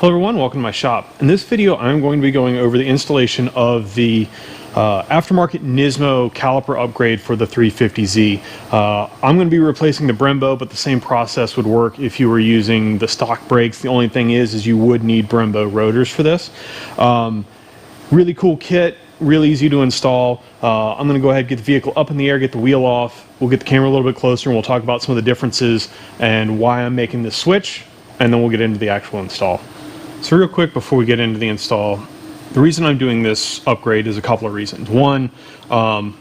Hello everyone, welcome to my shop. In this video I'm going to be going over the installation of the aftermarket NISMO caliper upgrade for the 350Z. I'm going to be replacing the Brembo, but the same process would work if you were using the stock brakes. The only thing is you would need Brembo rotors for this. Really cool kit, really easy to install. I'm going to go ahead and get the vehicle up in the air, get the wheel off. We'll get the camera a little bit closer and we'll talk about some of the differences and why I'm making this switch, and then we'll get into the actual install. So real quick before we get into the install, the reason I'm doing this upgrade is a couple of reasons. One,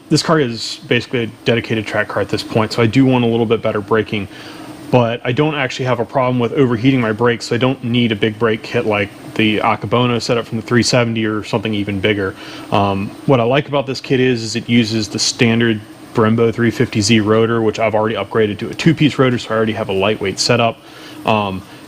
this car is basically a dedicated track car at this point, so I do want a little bit better braking, but I don't actually have a problem with overheating my brakes, so I don't need a big brake kit like the Akabono setup from the 370 or something even bigger. What I like about this kit is it uses the standard Brembo 350Z rotor, which I've already upgraded to a two-piece rotor, so I already have a lightweight setup.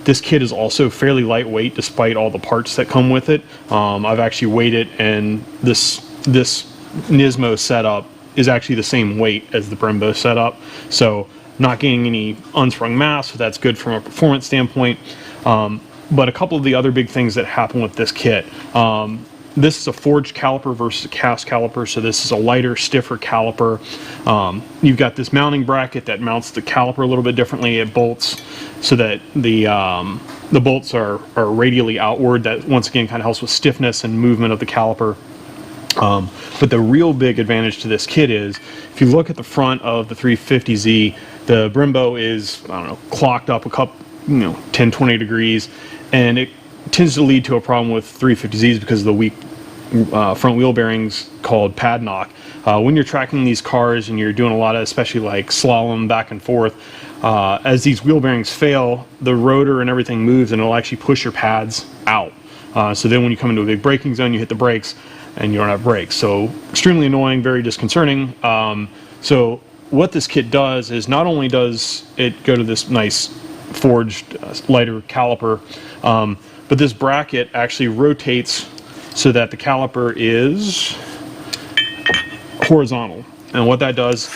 This kit is also fairly lightweight despite all the parts that come with it. I've actually weighed it, and this NISMO setup is actually the same weight as the Brembo setup, so not gaining any unsprung mass, so that's good from a performance standpoint. But a couple of the other big things that happen with this kit, this is a forged caliper versus a cast caliper, so this is a lighter, stiffer caliper. You've got this mounting bracket that mounts the caliper a little bit differently. It bolts so that the bolts are radially outward. That once again kind of helps with stiffness and movement of the caliper. But the real big advantage to this kit is, if you look at the front of the 350Z, the Brembo is, I don't know, clocked up a couple, 10, 20 degrees, and it tends to lead to a problem with 350Zs because of the weak front wheel bearings called pad knock. When you're tracking these cars and you're doing a lot of, especially like slalom back and forth, as these wheel bearings fail, the rotor and everything moves and it'll actually push your pads out. So then when you come into a big braking zone, you hit the brakes and you don't have brakes. So extremely annoying, very disconcerting. So what this kit does is, not only does it go to this nice forged lighter caliper, but this bracket actually rotates so that the caliper is horizontal. And what that does,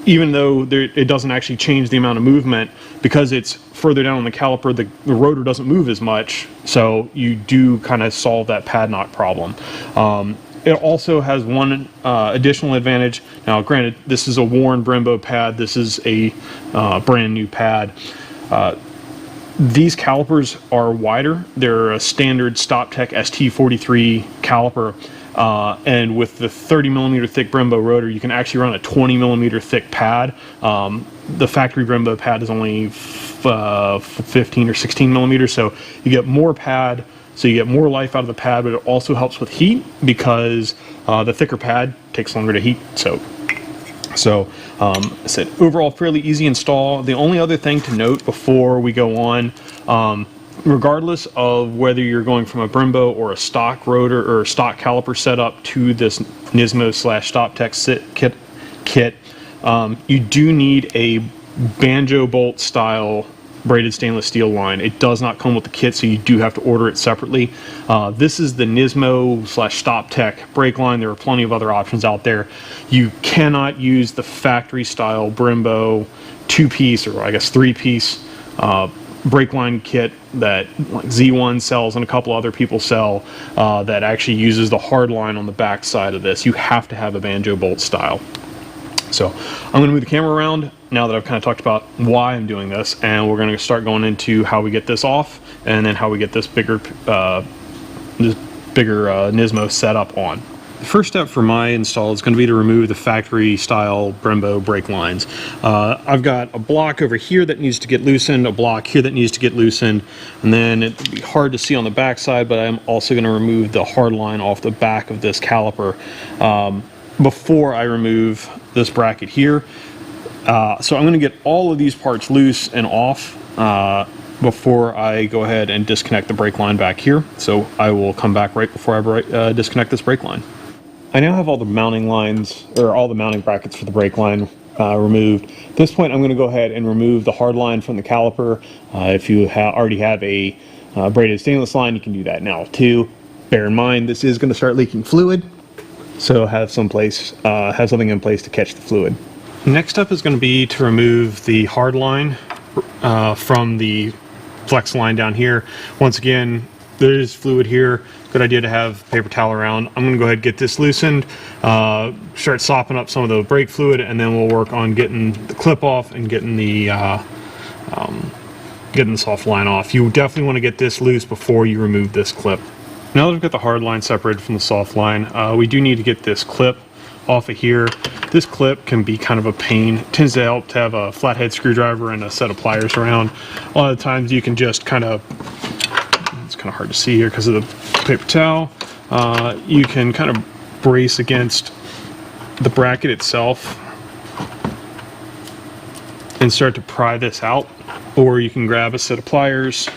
even though it doesn't actually change the amount of movement, because it's further down on the caliper, the rotor doesn't move as much, so you do kind of solve that pad knock problem. It also has one additional advantage. Now granted, this is a worn Brembo pad, this is a brand new pad. These calipers are wider. They're a standard StopTech ST43 caliper, and with the 30mm thick Brembo rotor, you can actually run a 20mm thick pad. The factory Brembo pad is only 15 or 16mm, so you get more pad, so you get more life out of the pad, but it also helps with heat because the thicker pad takes longer to heat. So I said overall fairly easy install. The only other thing to note before we go on, regardless of whether you're going from a Brembo or a stock rotor or stock caliper setup to this NISMO / StopTech kit, you do need a banjo bolt style braided stainless steel line. It does not come with the kit, so you do have to order it separately. This is the NISMO / StopTech brake line. There are plenty of other options out there. You cannot use the factory style Brembo two-piece, or I guess three-piece brake line kit that like Z1 sells and a couple other people sell, that actually uses the hard line on the back side of this. You have to have a banjo bolt style. So I'm going to move the camera around now that I've kind of talked about why I'm doing this, and we're going to start going into how we get this off and then how we get this bigger NISMO setup on. The first step for my install is going to be to remove the factory style Brembo brake lines. I've got a block over here that needs to get loosened, a block here that needs to get loosened, and then it'll be hard to see on the back side, but I'm also going to remove the hard line off the back of this caliper before I remove this bracket here. So I'm going to get all of these parts loose and off before I go ahead and disconnect the brake line back here. So I will come back right before I disconnect this brake line. I now have all the mounting lines, or all the mounting brackets for the brake line removed. At this point I'm going to go ahead and remove the hard line from the caliper. If you already have a braided stainless line, you can do that now too. Bear in mind this is going to start leaking fluid, so have something in place to catch the fluid. Next up is going to be to remove the hard line from the flex line down here. Once again, there is fluid here. Good idea to have paper towel around. I'm gonna go ahead and get this loosened, start sopping up some of the brake fluid, and then we'll work on getting the clip off and getting the soft line off. You definitely want to get this loose before you remove this clip. Now that we've got the hard line separated from the soft line, we do need to get this clip off of here. This clip can be kind of a pain. It tends to help to have a flathead screwdriver and a set of pliers around. A lot of times you can just kind of, it's kind of hard to see here because of the paper towel, you can kind of brace against the bracket itself and start to pry this out, or you can grab a set of pliers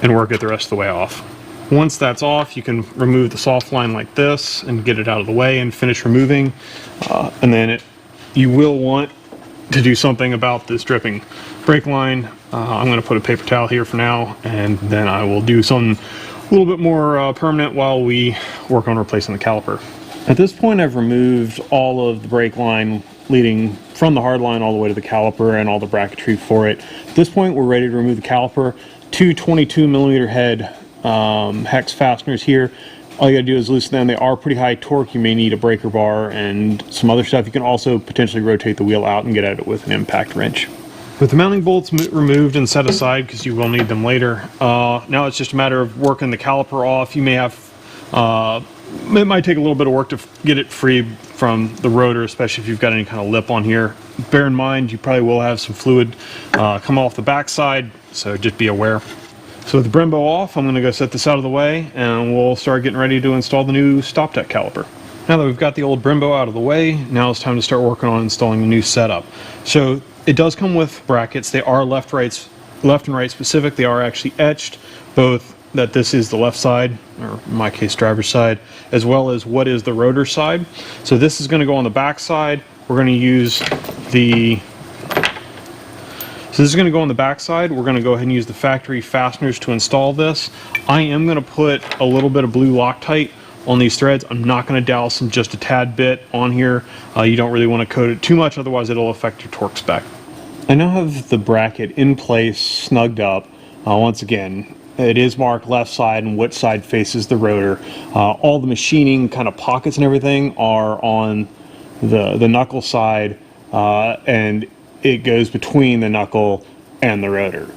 and work it the rest of the way off. Once that's off, you can remove the soft line like this and get it out of the way and finish removing. And then you will want to do something about this dripping brake line. I'm going to put a paper towel here for now, and then I will do something a little bit more permanent while we work on replacing the caliper. At this point, I've removed all of the brake line leading from the hard line all the way to the caliper and all the bracketry for it. At this point, we're ready to remove the caliper. Two 22mm head hex fasteners here. All you gotta do is loosen them. They are pretty high torque. You may need a breaker bar and some other stuff. You can also potentially rotate the wheel out and get at it with an impact wrench. With the mounting bolts removed and set aside, because you will need them later, now it's just a matter of working the caliper off. You may have, it might take a little bit of work to get it free from the rotor, especially if you've got any kind of lip on here. Bear in mind, you probably will have some fluid come off the backside, so just be aware. So with the Brembo off, I'm going to go set this out of the way, and we'll start getting ready to install the new StopTech caliper. Now that we've got the old Brembo out of the way, now it's time to start working on installing the new setup. So it does come with brackets. They are left and right specific. They are actually etched, both that this is the left side, or in my case driver's side, as well as what is the rotor side. So this is going to go on the back side. We're going to use the So this is going to go on the back side. We're going to go ahead and use the factory fasteners to install this. I am going to put a little bit of blue Loctite on these threads. I'm not going to douse them just a tad bit on here. You don't really want to coat it too much, otherwise it'll affect your torque spec. I now have the bracket in place, snugged up. Once again, it is marked left side and which side faces the rotor. All the machining kind of pockets and everything are on the knuckle side, and it goes between the knuckle and the rotor.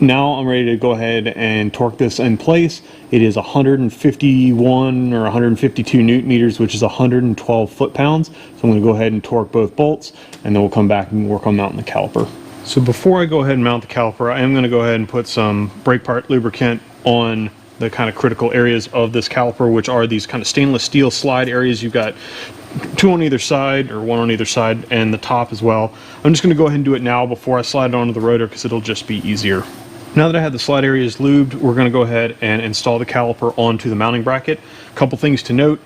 Now I'm ready to go ahead and torque this in place. It is 151 or 152 newton meters, which is 112 foot-pounds. So I'm going to go ahead and torque both bolts, and then we'll come back and work on mounting the caliper. So before I go ahead and mount the caliper, I am going to go ahead and put some brake part lubricant on the kind of critical areas of this caliper, which are these kind of stainless steel slide areas. You've got two on either side, or one on either side, and the top as well. I'm just going to go ahead and do it now before I slide it onto the rotor, because it'll just be easier. Now that I have the slide areas lubed, we're going to go ahead and install the caliper onto the mounting bracket. A couple things to note,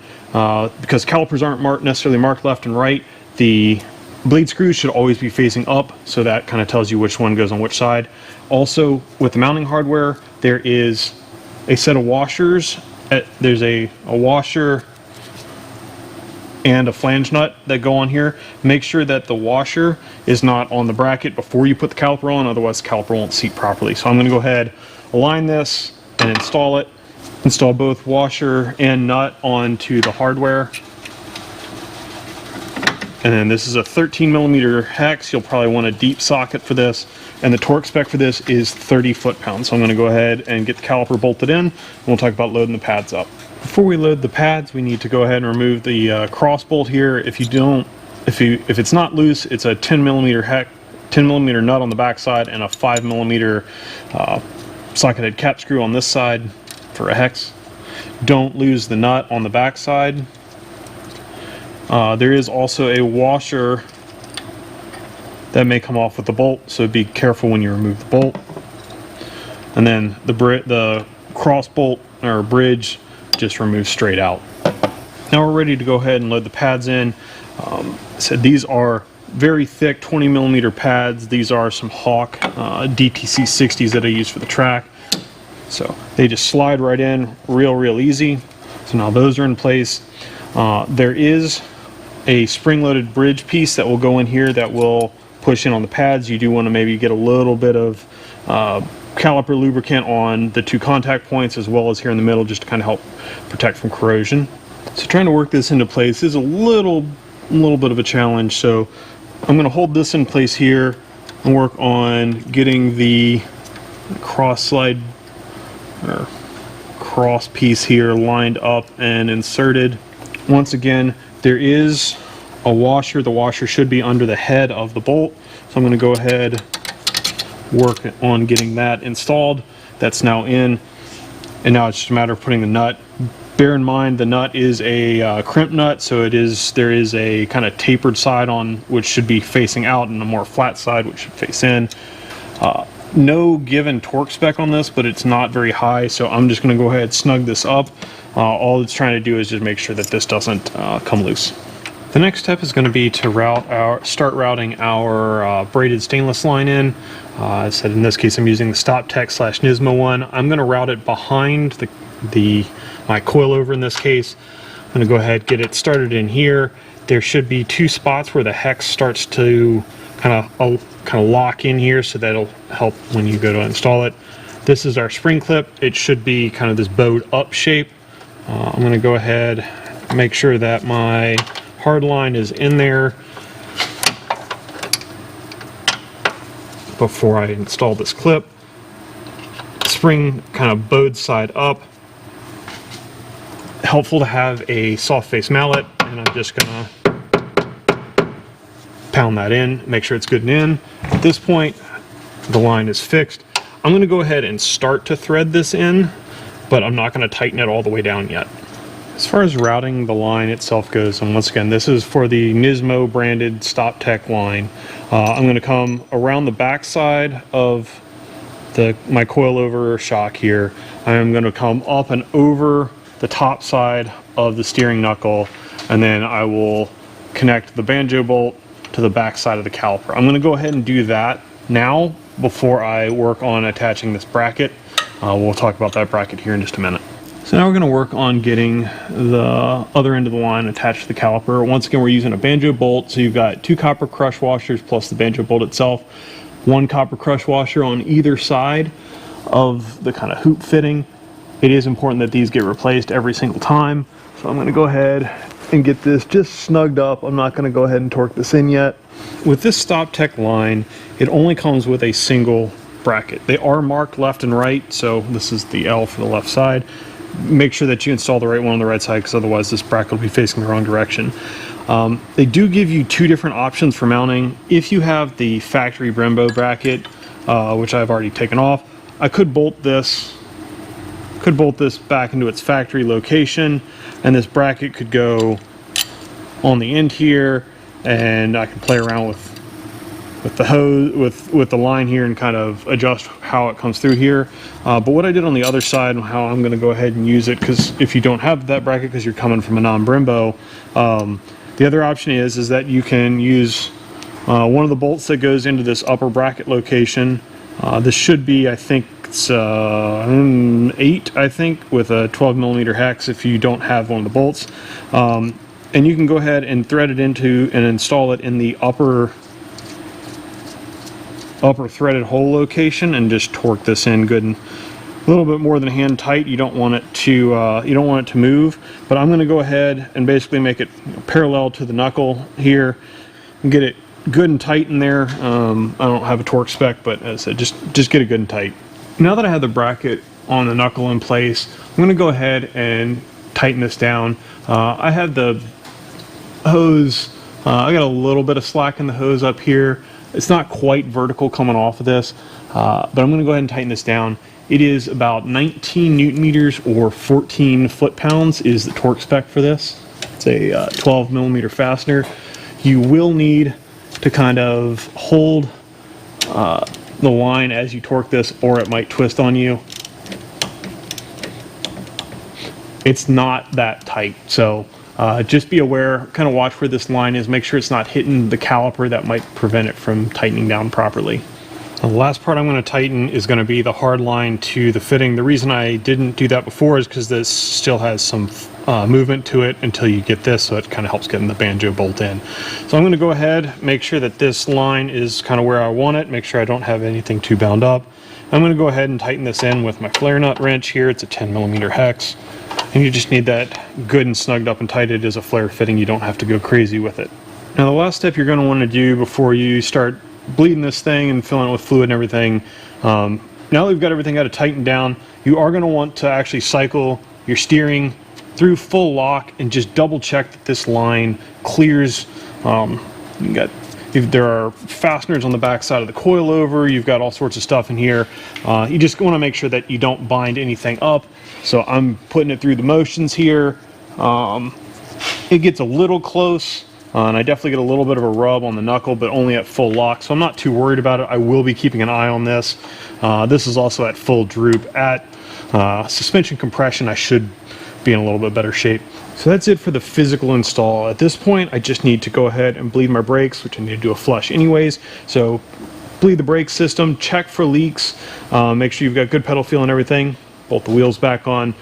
because calipers aren't necessarily marked left and right, the bleed screws should always be facing up, so that kind of tells you which one goes on which side. Also, with the mounting hardware, there is a set of washers. There's a washer and a flange nut that go on here. Make sure that the washer is not on the bracket before you put the caliper on, otherwise the caliper won't seat properly. So I'm going to go ahead, align this, and install it. Install both washer and nut onto the hardware. And then this is a 13mm hex. You'll probably want a deep socket for this. And the torque spec for this is 30 foot-pounds. So I'm going to go ahead and get the caliper bolted in, and we'll talk about loading the pads up. Before we load the pads, we need to go ahead and remove the cross bolt here. If it's not loose, it's a 10mm nut on the back side and a 5mm socketed cap screw on this side for a hex. Don't lose the nut on the back side. There is also a washer that may come off with the bolt, so be careful when you remove the bolt. And then the cross bolt or bridge just remove straight out. Now we're ready to go ahead and load the pads in. So these are very thick 20mm pads. These are some Hawk DTC 60s that I use for the track. So they just slide right in real easy. So now those are in place. There is a spring-loaded bridge piece that will go in here that will push in on the pads, you do want to maybe get a little bit of caliper lubricant on the 2 contact points as well as here in the middle, just to kind of help protect from corrosion. So trying to work this into place is a little bit of a challenge, so I'm going to hold this in place here and work on getting the cross slide or cross piece here lined up and inserted. Once again, there is a washer. The washer should be under the head of the bolt, so I'm going to go ahead, work on getting that installed. That's now in, and now it's just a matter of putting the nut. Bear in mind the nut is a crimp nut, so there is a kind of tapered side on which should be facing out and a more flat side which should face in. No given torque spec on this, but it's not very high, so I'm just going to go ahead and snug this up. All it's trying to do is just make sure that this doesn't come loose. The next step is going to be to start routing our braided stainless line in. I said in this case I'm using the StopTech / NISMO one. I'm going to route it behind my coilover in this case. I'm going to go ahead, get it started in here. There should be 2 spots where the hex starts to kind of lock in here, so that'll help when you go to install it. This is our spring clip. It should be kind of this bowed up shape. I'm going to go ahead, make sure that my hard line is in there before I install this clip. Spring kind of bowed side up. Helpful to have a soft face mallet, and I'm just gonna pound that in, make sure it's good and in. At this point, the line is fixed. I'm gonna go ahead and start to thread this in, but I'm not gonna tighten it all the way down yet. As far as routing the line itself goes, and once again, this is for the NISMO branded StopTech line. I'm gonna come around the back side of my coilover shock here. I'm gonna come up and over the top side of the steering knuckle, and then I will connect the banjo bolt to the back side of the caliper. I'm going to go ahead and do that now before I work on attaching this bracket. We'll talk about that bracket here in just a minute. So now we're going to work on getting the other end of the line attached to the caliper. Once again, we're using a banjo bolt, so you've got 2 copper crush washers plus the banjo bolt itself, 1 copper crush washer on either side of the kind of hoop fitting. It is important that these get replaced every single time, so I'm going to go ahead and get this just snugged up. I'm not going to go ahead and torque this in yet. With this StopTech line, it only comes with a single bracket. They are marked left and right, so this is the L for the left side. Make sure that you install the right one on the right side, because otherwise this bracket will be facing the wrong direction. They do give you 2 different options for mounting. If you have the factory Brembo bracket, which I've already taken off, I could bolt this back into its factory location, and this bracket could go on the end here, and I can play around with the hose, with the line here, and kind of adjust how it comes through here. But what I did on the other side, and how I'm going to go ahead and use it, because if you don't have that bracket because you're coming from a non-Brembo, the other option is that you can use one of the bolts that goes into this upper bracket location. This should be, I think it's 8, I think, with a 12mm hex if you don't have one of the bolts. And you can go ahead and thread it into and install it in the upper threaded hole location, and just torque this in good and a little bit more than hand tight. You don't want it to move, but I'm going to go ahead and basically make it parallel to the knuckle here and get it good and tight in there. I don't have a torque spec, but as I said, just get it good and tight. Now that I have the bracket on the knuckle in place, I'm going to go ahead and tighten this down. I have the hose, I got a little bit of slack in the hose up here. It's not quite vertical coming off of this, but I'm going to go ahead and tighten this down. It is about 19 Newton meters or 14 foot-pounds is the torque spec for this. It's a 12mm fastener. You will need to kind of hold the line as you torque this, or it might twist on you. It's not that tight, so just be aware, kind of watch where this line is, make sure it's not hitting the caliper. That might prevent it from tightening down properly. The last part I'm going to tighten is going to be the hard line to the fitting. The reason I didn't do that before is because this still has some movement to it until you get this, so it kind of helps getting the banjo bolt in. So I'm going to go ahead, make sure that this line is kind of where I want it, make sure I don't have anything too bound up. I'm going to go ahead and tighten this in with my flare nut wrench here. It's a 10mm hex, and you just need that good and snugged up and tight. It is a flare fitting, you don't have to go crazy with it. Now the last step you're going to want to do before you start bleeding this thing and filling it with fluid and everything, now that we've got everything got to tighten down, you are going to want to actually cycle your steering through full lock and just double check that this line clears. If there are fasteners on the back side of the coilover, you've got all sorts of stuff in here. You just want to make sure that you don't bind anything up. So I'm putting it through the motions here. It gets a little close, and I definitely get a little bit of a rub on the knuckle, but only at full lock, so I'm not too worried about it. I will be keeping an eye on this. This is also at full droop. At suspension compression, I should be in a little bit better shape. So that's it for the physical install. At this point, I just need to go ahead and bleed my brakes, which I need to do a flush anyways. So bleed the brake system, check for leaks, make sure you've got good pedal feel and everything, bolt the wheels back on,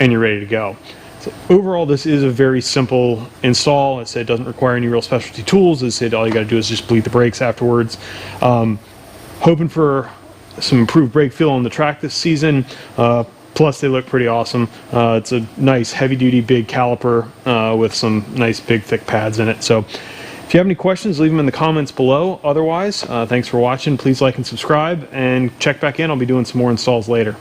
and you're ready to go. So overall, this is a very simple install. As I said, it doesn't require any real specialty tools. As I said, all you got to do is just bleed the brakes afterwards. Hoping for some improved brake feel on the track this season. Plus, they look pretty awesome. It's a nice heavy-duty big caliper with some nice big thick pads in it. So if you have any questions, leave them in the comments below. Otherwise, thanks for watching. Please like and subscribe, and check back in. I'll be doing some more installs later.